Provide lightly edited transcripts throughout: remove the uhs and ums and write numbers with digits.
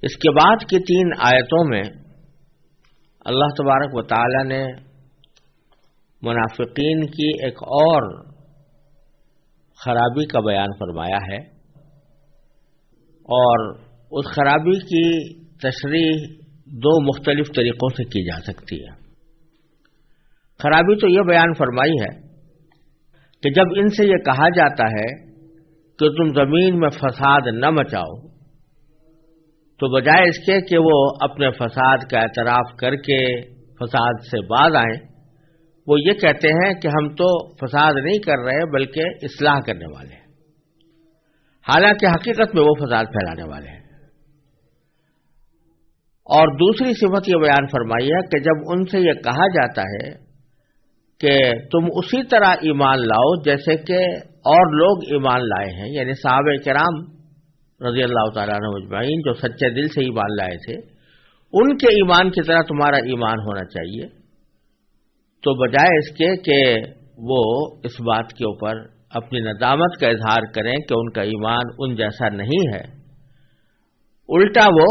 اس کے بعد کی 3 آیتوں میں اللہ تبارک و تعالی نے منافقین کی ایک اور خرابی کا بیان فرمایا ہے، اور اس خرابی کی تشریح 2 مختلف طریقوں سے کی جا سکتی ہے۔ خرابی تو یہ بیان فرمائی ہے کہ جب ان سے یہ کہا جاتا ہے کہ تم زمین میں فساد نہ مچاؤ، تو بجائے اس کے کہ وہ اپنے فساد کا اعتراف کر کے فساد سے باز آئیں، وہ یہ کہتے ہیں کہ ہم تو فساد نہیں کر رہے بلکہ اصلاح کرنے والے ہیں، حالانکہ حقیقت میں وہ فساد پھیلانے والے ہیں۔ اور دوسری صفت یہ بیان فرمائی ہے کہ جب ان سے یہ کہا جاتا ہے کہ تم اسی طرح ایمان لاؤ جیسے کہ اور لوگ ایمان لائے ہیں، یعنی صحابہ کرام رضی اللہ تعالیٰ عنہ اجمعین جو سچے دل سے ایمان لائے تھے، ان کے ایمان کی طرح تمہارا ایمان ہونا چاہیے، تو بجائے اس کے کہ وہ اس بات کے اوپر اپنی ندامت کا اظہار کریں کہ ان کا ایمان ان جیسا نہیں ہے، الٹا وہ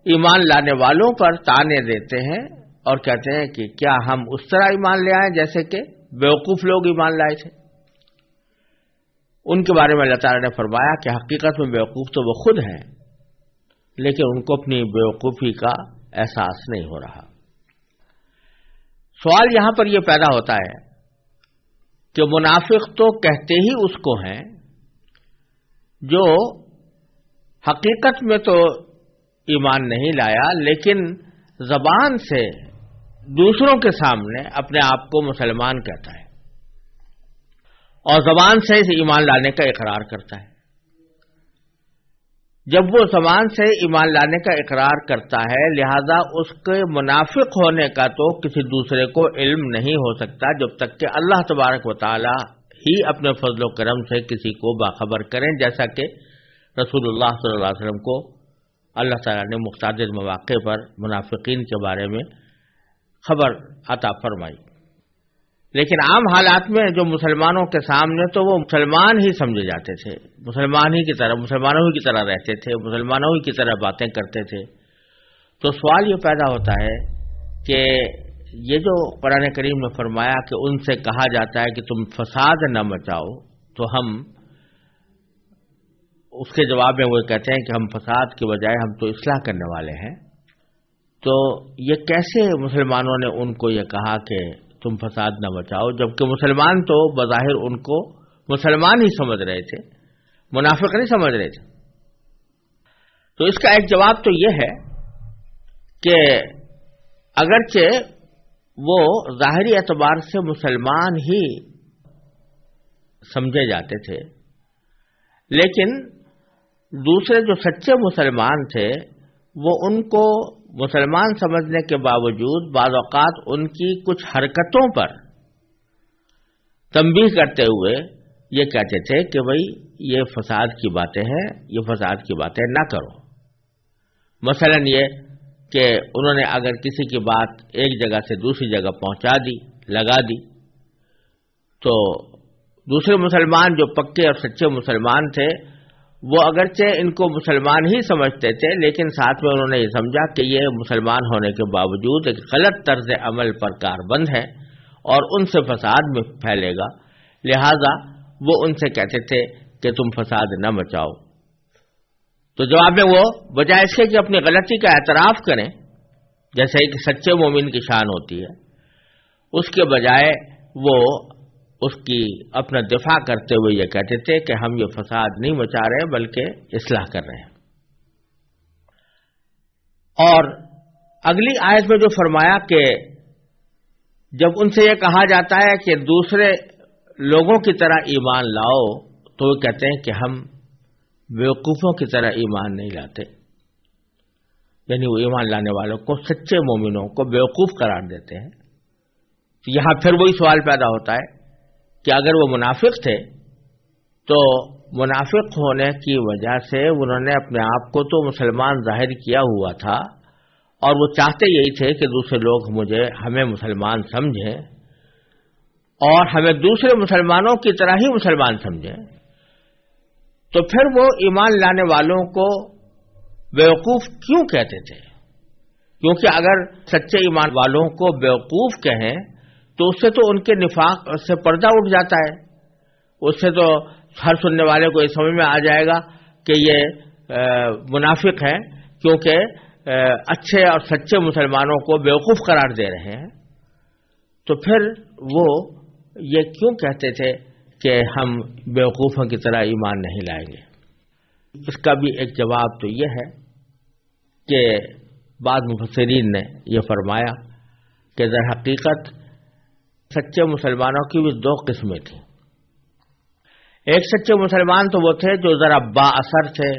ایمان لانے والوں پر طعنے دیتے ہیں اور کہتے ہیں کہ کیا ہم اس طرح ایمان لے آئیں جیسے کہ بیوقوف لوگ ایمان لائے تھے۔ ان کے بارے میں اللہ تعالیٰ نے فرمایا کہ حقیقت میں بیوقوف تو وہ خود ہیں، لیکن ان کو اپنی بیوقوفی کا احساس نہیں ہو رہا۔ سوال یہاں پر یہ پیدا ہوتا ہے کہ منافق تو کہتے ہی اس کو ہیں جو حقیقت میں تو ایمان نہیں لایا، لیکن زبان سے دوسروں کے سامنے اپنے آپ کو مسلمان کہتا ہے اور زبان سے اس ایمان لانے کا اقرار کرتا ہے۔ جب وہ زبان سے ایمان لانے کا اقرار کرتا ہے، لہذا اس کے منافق ہونے کا تو کسی دوسرے کو علم نہیں ہو سکتا جب تک کہ اللہ تبارک و تعالی ہی اپنے فضل و کرم سے کسی کو باخبر کریں، جیسا کہ رسول اللہ صلی اللہ علیہ وسلم کو اللہ تعالیٰ نے متعدد مواقع پر منافقین کے بارے میں خبر عطا فرمائی۔ لیکن عام حالات میں جو مسلمانوں کے سامنے تو وہ مسلمان ہی سمجھے جاتے تھے، مسلمانوں ہی کی طرح رہتے تھے، مسلمانوں ہی کی طرح باتیں کرتے تھے۔ تو سوال یہ پیدا ہوتا ہے کہ یہ جو قرآن کریم نے فرمایا کہ ان سے کہا جاتا ہے کہ تم فساد نہ مچاؤ، تو ہم اس کے جواب میں وہ کہتے ہیں کہ ہم فساد کے بجائے ہم تو اصلاح کرنے والے ہیں۔ تو یہ کیسے مسلمانوں نے ان کو یہ کہا کہ تم فساد نہ مچاؤ، جبکہ مسلمان تو بظاہر ان کو مسلمان ہی سمجھ رہے تھے، منافق نہیں سمجھ رہے تھے۔ تو اس کا ایک جواب تو یہ ہے کہ اگرچہ وہ ظاہری اعتبار سے مسلمان ہی سمجھے جاتے تھے، لیکن دوسرے جو سچے مسلمان تھے وہ ان کو مسلمان سمجھنے کے باوجود بعض اوقات ان کی کچھ حرکتوں پر تنبیہ کرتے ہوئے یہ کہتے تھے کہ بھئی یہ فساد کی باتیں ہیں، یہ فساد کی باتیں نہ کرو۔ مثلا یہ کہ انہوں نے اگر کسی کی بات ایک جگہ سے دوسری جگہ پہنچا دی، لگا دی، تو دوسرے مسلمان جو پکے اور سچے مسلمان تھے وہ اگرچہ ان کو مسلمان ہی سمجھتے تھے، لیکن ساتھ میں انہوں نے یہ سمجھا کہ یہ مسلمان ہونے کے باوجود ایک غلط طرز عمل پر کاربند ہے اور ان سے فساد میں پھیلے گا، لہذا وہ ان سے کہتے تھے کہ تم فساد نہ مچاؤ۔ تو جواب میں وہ بجائے اس کے کہ اپنی غلطی کا اعتراف کریں جیسے ایک سچے مومن کی شان ہوتی ہے، اس کے بجائے وہ اس کی اپنا دفاع کرتے ہوئے یہ کہتے تھے کہ ہم یہ فساد نہیں مچا رہے بلکہ اصلاح کر رہے ہیں۔ اور اگلی آیت میں جو فرمایا کہ جب ان سے یہ کہا جاتا ہے کہ دوسرے لوگوں کی طرح ایمان لاؤ، تو وہ کہتے ہیں کہ ہم بیوقوفوں کی طرح ایمان نہیں لاتے، یعنی وہ ایمان لانے والوں کو، سچے مومنوں کو بیوقوف قرار دیتے ہیں۔ یہاں پھر وہی سوال پیدا ہوتا ہے کہ اگر وہ منافق تھے تو منافق ہونے کی وجہ سے انہوں نے اپنے آپ کو تو مسلمان ظاہر کیا ہوا تھا اور وہ چاہتے یہی تھے کہ دوسرے لوگ ہمیں مسلمان سمجھیں اور ہمیں دوسرے مسلمانوں کی طرح ہی مسلمان سمجھیں، تو پھر وہ ایمان لانے والوں کو بیوقوف کیوں کہتے تھے؟ کیونکہ اگر سچے ایمان والوں کو بیوقوف کہیں تو اس سے تو ان کے نفاق سے پردہ اٹھ جاتا ہے، اس سے تو ہر سننے والے کو یہ سمجھ میں آ جائے گا کہ یہ منافق ہیں، کیونکہ اچھے اور سچے مسلمانوں کو بیوقوف قرار دے رہے ہیں۔ تو پھر وہ یہ کیوں کہتے تھے کہ ہم بیوقوفوں کی طرح ایمان نہیں لائیں گے؟ اس کا بھی ایک جواب تو یہ ہے کہ بعض مفسرین نے یہ فرمایا کہ در حقیقت سچے مسلمانوں کی بھی دو قسمیں تھیں۔ ایک سچے مسلمان تو وہ تھے جو ذرا با اثر تھے،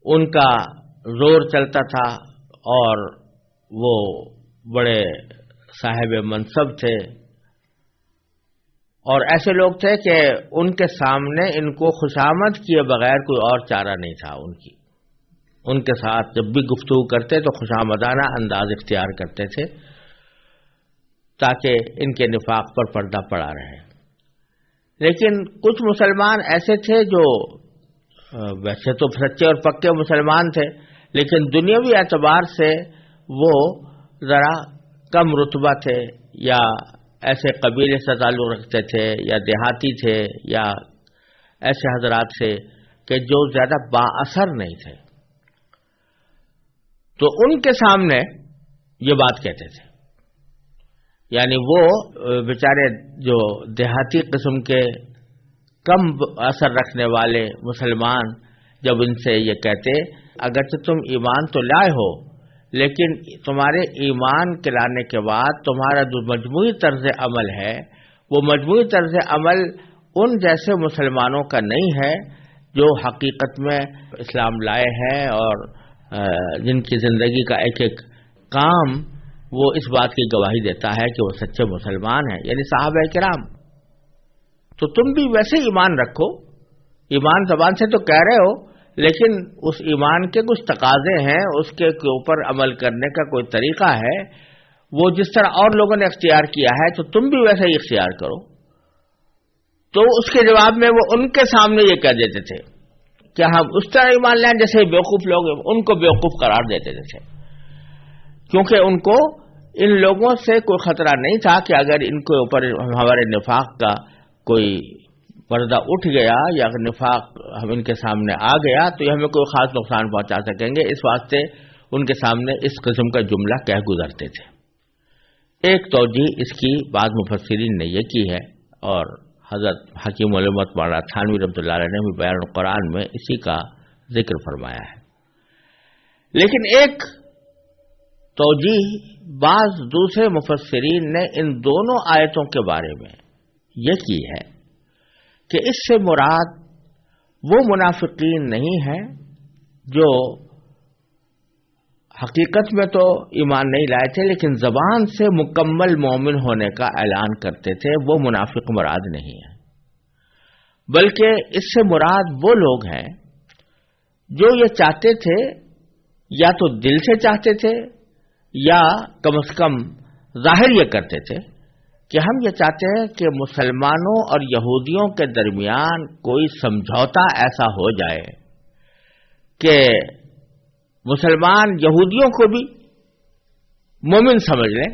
ان کا زور چلتا تھا اور وہ بڑے صاحب منصب تھے، اور ایسے لوگ تھے کہ ان کے سامنے ان کو خوشامد کیے بغیر کوئی اور چارہ نہیں تھا ان کے ساتھ جب بھی گفتگو کرتے تو خوشامدانہ انداز اختیار کرتے تھے تاکہ ان کے نفاق پر پردہ پڑا رہے۔ لیکن کچھ مسلمان ایسے تھے جو ویسے تو سچے اور پکے مسلمان تھے، لیکن دنیاوی اعتبار سے وہ ذرا کم رتبہ تھے، یا ایسے قبیلے سے تعلق رکھتے تھے، یا دیہاتی تھے، یا ایسے حضرات سے کہ جو زیادہ با اثر نہیں تھے، تو ان کے سامنے یہ بات کہتے تھے۔ یعنی وہ بیچارے جو دیہاتی قسم کے کم اثر رکھنے والے مسلمان جب ان سے یہ کہتے اگرچہ تم ایمان تو لائے ہو، لیکن تمہارے ایمان کے لانے کے بعد تمہارا جو مجموعی طرز عمل ہے وہ مجموعی طرز عمل ان جیسے مسلمانوں کا نہیں ہے جو حقیقت میں اسلام لائے ہیں اور جن کی زندگی کا ایک ایک کام وہ اس بات کی گواہی دیتا ہے کہ وہ سچے مسلمان ہیں، یعنی صحابہ کرام۔ تو تم بھی ویسے ایمان رکھو، ایمان زبان سے تو کہہ رہے ہو، لیکن اس ایمان کے کچھ تقاضے ہیں، اس کے اوپر عمل کرنے کا کوئی طریقہ ہے، وہ جس طرح اور لوگوں نے اختیار کیا ہے تو تم بھی ویسا ہی اختیار کرو۔ تو اس کے جواب میں وہ ان کے سامنے یہ کہہ دیتے تھے کہ ہم اس طرح ایمان لائیں جیسے بیوقوف لوگ ان کو بیوقوف قرار دیتے تھے، کیونکہ ان کو ان لوگوں سے کوئی خطرہ نہیں تھا کہ اگر ان کے اوپر ہمارے نفاق کا کوئی پردہ اٹھ گیا یا نفاق ہم ان کے سامنے آ گیا تو یہ ہمیں کوئی خاص نقصان پہنچا سکیں گے، اس واسطے ان کے سامنے اس قسم کا جملہ کہہ گزرتے تھے۔ ایک توجیہ اس کی بعض مفسرین نے یہ کی ہے، اور حضرت حکیم علامت مولانا تھانوی رحمۃ اللہ علیہ نے بھی بیان القرآن میں اسی کا ذکر فرمایا ہے۔ لیکن ایک توجیہ بعض دوسرے مفسرین نے ان دونوں آیتوں کے بارے میں یہ کی ہے کہ اس سے مراد وہ منافقین نہیں ہیں جو حقیقت میں تو ایمان نہیں لائے تھے لیکن زبان سے مکمل مومن ہونے کا اعلان کرتے تھے، وہ منافق مراد نہیں ہے، بلکہ اس سے مراد وہ لوگ ہیں جو یہ چاہتے تھے، یا تو دل سے چاہتے تھے یا کم از کم ظاہر یہ کرتے تھے کہ ہم یہ چاہتے ہیں کہ مسلمانوں اور یہودیوں کے درمیان کوئی سمجھوتا ایسا ہو جائے کہ مسلمان یہودیوں کو بھی مومن سمجھ لیں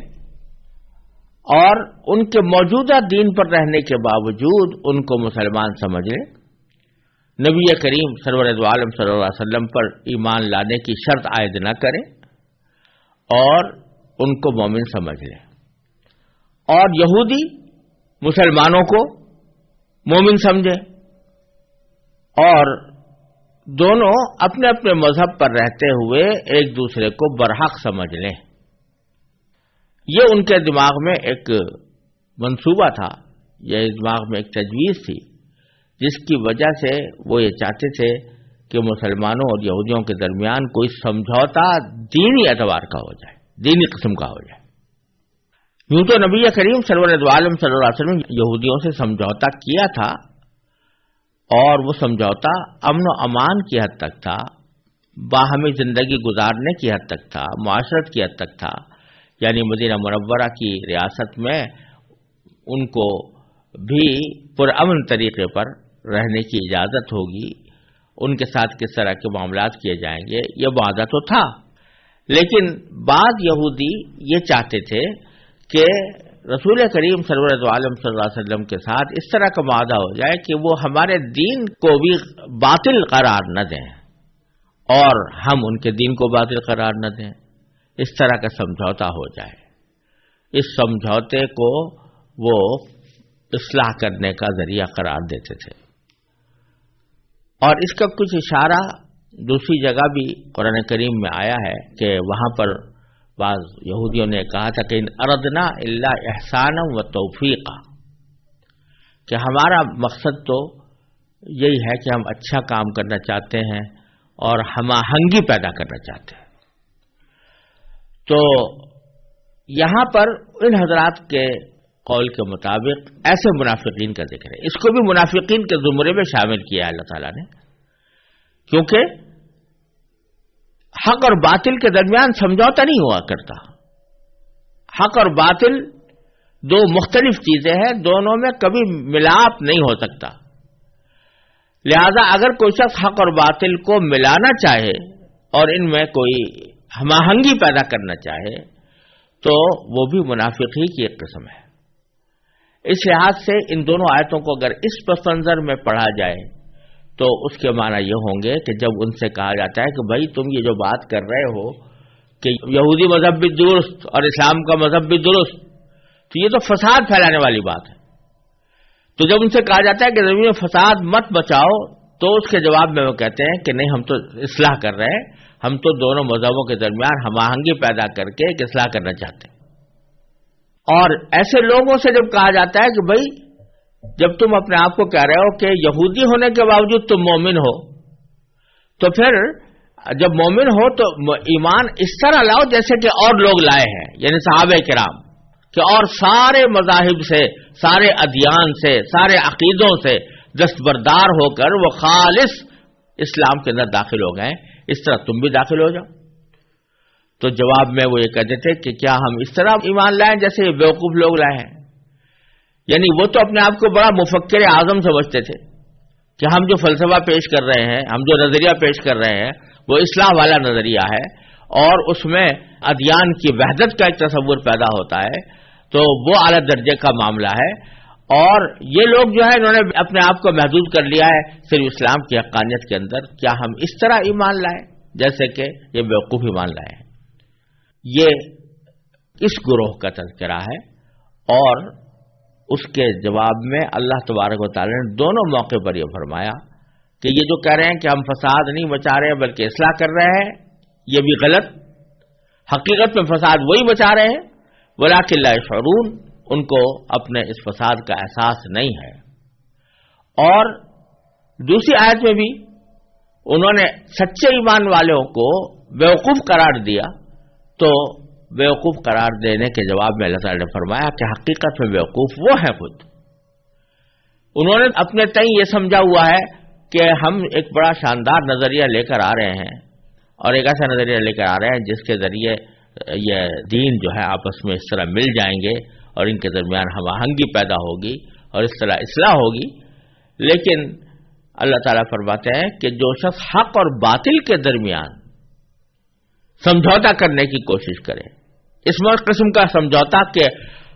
اور ان کے موجودہ دین پر رہنے کے باوجود ان کو مسلمان سمجھ لیں، نبی کریم سرور دو عالم صلی اللہ علیہ وسلم پر ایمان لانے کی شرط عائد نہ کریں اور ان کو مومن سمجھ لیں، اور یہودی مسلمانوں کو مومن سمجھے، اور دونوں اپنے اپنے مذہب پر رہتے ہوئے ایک دوسرے کو برحق سمجھ لیں۔ یہ ان کے دماغ میں ایک منصوبہ تھا، یہ دماغ میں ایک تجویز تھی جس کی وجہ سے وہ یہ چاہتے تھے کہ مسلمانوں اور یہودیوں کے درمیان کوئی سمجھوتا دینی اعتبار کا ہو جائے، دینی قسم کا ہو جائے۔ یوں تو نبی کریم صلی اللہ علیہ وسلم یہودیوں سے سمجھوتا کیا تھا، اور وہ سمجھوتا امن و امان کی حد تک تھا، باہمی زندگی گزارنے کی حد تک تھا، معاشرت کی حد تک تھا، یعنی مدینہ منورہ کی ریاست میں ان کو بھی پرامن طریقے پر رہنے کی اجازت ہوگی، ان کے ساتھ کس طرح کے معاملات کیے جائیں گے، یہ وعدہ تو تھا، لیکن بعض یہودی یہ چاہتے تھے کہ رسول کریم سرورت عالم صلی اللہ علیہ وسلم کے ساتھ اس طرح کا معاہدہ ہو جائے کہ وہ ہمارے دین کو بھی باطل قرار نہ دیں اور ہم ان کے دین کو باطل قرار نہ دیں، اس طرح کا سمجھوتا ہو جائے۔ اس سمجھوتے کو وہ اصلاح کرنے کا ذریعہ قرار دیتے تھے، اور اس کا کچھ اشارہ دوسری جگہ بھی قرآن کریم میں آیا ہے کہ وہاں پر بعض یہودیوں نے کہا تھا کہ ان اردنا الا احسانا و توفیقا، کہ ہمارا مقصد تو یہی ہے کہ ہم اچھا کام کرنا چاہتے ہیں اور ہم آہنگی پیدا کرنا چاہتے ہیں۔ تو یہاں پر ان حضرات کے قول کے مطابق ایسے منافقین کا ذکر ہے، اس کو بھی منافقین کے زمرے میں شامل کیا ہے اللہ تعالیٰ نے، کیونکہ حق اور باطل کے درمیان سمجھوتا نہیں ہوا کرتا۔ حق اور باطل دو مختلف چیزیں ہیں، دونوں میں کبھی ملاپ نہیں ہو سکتا، لہذا اگر کوئی شخص حق اور باطل کو ملانا چاہے اور ان میں کوئی ہم آہنگی پیدا کرنا چاہے تو وہ بھی منافق ہی کی ایک قسم ہے۔ اس لحاظ سے ان دونوں آیتوں کو اگر اس پس منظر میں پڑھا جائے تو اس کے معنی یہ ہوں گے کہ جب ان سے کہا جاتا ہے کہ بھائی تم یہ جو بات کر رہے ہو کہ یہودی مذہب بھی درست اور اسلام کا مذہب بھی درست، تو یہ تو فساد پھیلانے والی بات ہے، تو جب ان سے کہا جاتا ہے کہ زمین میں فساد مت بچاؤ تو اس کے جواب میں وہ کہتے ہیں کہ نہیں، ہم تو اصلاح کر رہے ہیں، ہم تو دونوں مذہبوں کے درمیان ہم آہنگی پیدا کر کے ایک اصلاح کرنا چاہتے ہیں۔ اور ایسے لوگوں سے جب کہا جاتا ہے کہ بھائی جب تم اپنے آپ کو کہہ رہے ہو کہ یہودی ہونے کے باوجود تم مومن ہو، تو پھر جب مومن ہو تو ایمان اس طرح لاؤ جیسے کہ اور لوگ لائے ہیں، یعنی صحابہ کرام، کہ اور سارے مذاہب سے، سارے ادیان سے، سارے عقیدوں سے دستبردار ہو کر وہ خالص اسلام کے اندر داخل ہو گئے، اس طرح تم بھی داخل ہو جاؤ۔ تو جواب میں وہ یہ کہتے تھے کہ کیا ہم اس طرح ایمان لائیں جیسے یہ بیوقوف لوگ لائے ہیں؟ یعنی وہ تو اپنے آپ کو بڑا مفکر اعظم سمجھتے تھے کہ ہم جو فلسفہ پیش کر رہے ہیں، ہم جو نظریہ پیش کر رہے ہیں وہ اصلاح والا نظریہ ہے، اور اس میں ادیان کی وحدت کا ایک تصور پیدا ہوتا ہے، تو وہ اعلیٰ درجے کا معاملہ ہے۔ اور یہ لوگ جو ہے انہوں نے اپنے آپ کو محدود کر لیا ہے صرف اسلام کی حقانیت کے اندر، کیا ہم اس طرح ایمان لائیں جیسے کہ یہ بیوقوف ایمان لائے ہیں؟ یہ اس گروہ کا تذکرہ ہے، اور اس کے جواب میں اللہ تبارک و تعالی نے دونوں موقع پر یہ فرمایا کہ یہ جو کہہ رہے ہیں کہ ہم فساد نہیں مچا رہے ہیں بلکہ اصلاح کر رہے ہیں، یہ بھی غلط، حقیقت میں فساد وہی مچا رہے ہیں، ولکن لا یشعرون، ان کو اپنے اس فساد کا احساس نہیں ہے۔ اور دوسری آیت میں بھی انہوں نے سچے ایمان والوں کو بیوقوف قرار دیا، تو بیوقوف قرار دینے کے جواب میں اللہ تعالی نے فرمایا کہ حقیقت میں بیوقوف وہ ہیں خود، انہوں نے اپنے تئیں یہ سمجھا ہوا ہے کہ ہم ایک بڑا شاندار نظریہ لے کر آ رہے ہیں، اور ایک ایسا نظریہ لے کر آ رہے ہیں جس کے ذریعے یہ دین جو ہے آپس میں اس طرح مل جائیں گے اور ان کے درمیان ہم آہنگی پیدا ہوگی اور اس طرح اصلاح ہوگی۔ لیکن اللہ تعالیٰ فرماتے ہیں کہ جو شخص حق اور باطل کے درمیان سمجھوتا کرنے کی کوشش کرے، اس قسم کا سمجھوتا کہ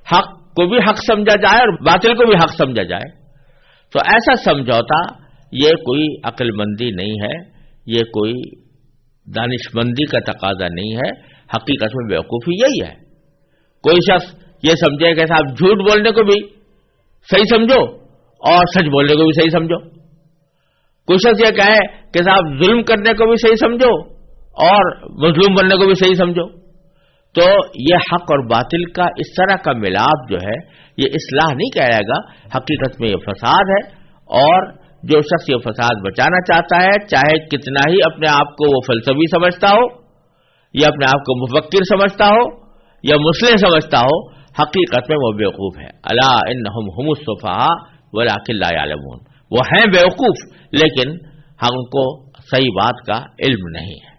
حق کو بھی حق سمجھا جائے اور باطل کو بھی حق سمجھا جائے، تو ایسا سمجھوتا یہ کوئی عقل مندی نہیں ہے، یہ کوئی دانش مندی کا تقاضا نہیں ہے، حقیقت میں بیوقوفی یہی ہے۔ کوئی شخص یہ سمجھے کہ صاحب جھوٹ بولنے کو بھی صحیح سمجھو اور سچ بولنے کو بھی صحیح سمجھو، کوئی شخص یہ کہے کہ صاحب ظلم کرنے کو بھی صحیح سمجھو اور مظلوم بننے کو بھی صحیح سمجھو، تو یہ حق اور باطل کا اس طرح کا ملاپ جو ہے یہ اصلاح نہیں کہلائے گا، حقیقت میں یہ فساد ہے۔ اور جو شخص یہ فساد بچانا چاہتا ہے، چاہے کتنا ہی اپنے آپ کو وہ فلسفی سمجھتا ہو یا اپنے آپ کو مفکر سمجھتا ہو یا مصلح سمجھتا ہو، حقیقت میں وہ بیوقوف ہے۔ الا انہم هم السفہاء ولکن لا یعلمون، وہ ہیں بیوقوف لیکن ہم کو صحیح بات کا علم نہیں ہے۔